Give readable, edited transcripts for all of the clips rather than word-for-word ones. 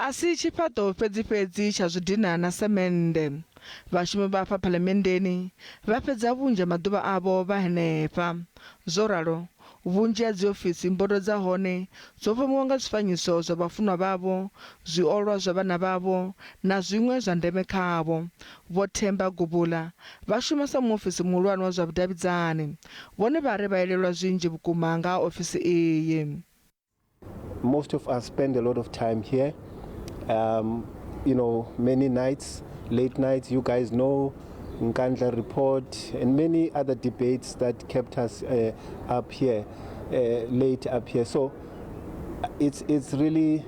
asi tshifhaṱo fhedzi tsha zwidina na semende. Vhashumi vha afha phalamennde vha fhedza vhunzhi maḓuvha avho vha henefha. Zwo ralo vhunzhi ha dziofisi mbodo dza hone dzo fhomiwa nga zwifanyiso zwa vhafunwa vhavho, zwiolwa zwa vhana vhavho na zwiṅwe zwa ndeme khavho. Vho Themba Gubula vha shuma sa muofisi muhulwane wa zwa vhudavhidzani, vhone vha ri vha elelwa zwinzhi vhukuma nga ofisi iyi. Most of us spend a lot of time here, many nights, late nights, you guys know, Nkandla report and many other debates that kept us up here, late up here. So it's really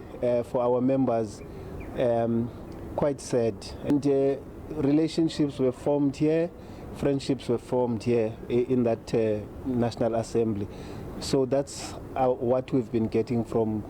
for our members quite sad. And relationships were formed here, friendships were formed here in that National Assembly. So that's what we've been getting from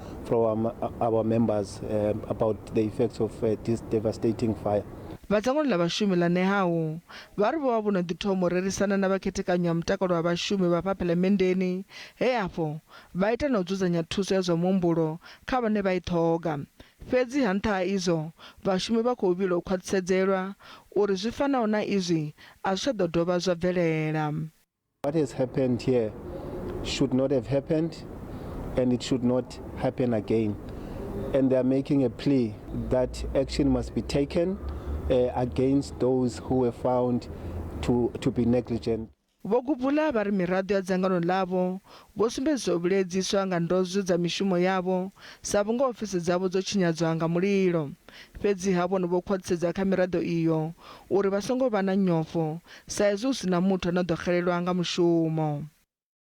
our members about the effects of this devastating fire. Vhadzangano la vhashumi la Nehawu vha ri vho vha ḓi thoma rerisana na vhakhethekanya wa mutakalo wa vhashumi vha phalamennde he afho vha ita na u dzudzanya thuso ya zwa muhumbulo kha vhane vha i ṱhoga. Fhedzi ha nṱha ha izwo vhashumi vha khou vhila u khwaṱhisedzelwa uri zwi fanaho na izwi a zwi tsha ḓo dovha zwa bvelela. What has happened here should not have happened, and it should not happen again. And they are making a plea that action must be taken against those who were found to be negligent. Vho Gubula vha ri mirado ya dzangano ḽavho vho sumbedzisa u vhilaedziswa nga ndozwo dza mishumo yavho sa vhunga ofisi dzavho dzo tshinyadzwa nga mulilo. Fhedziha vhone vho khwaṱhisedza kha mirado iyo uri vha songo vha na nyofho sa ezwi hu si na muthu ane ḓo xelelwa nga mushumo.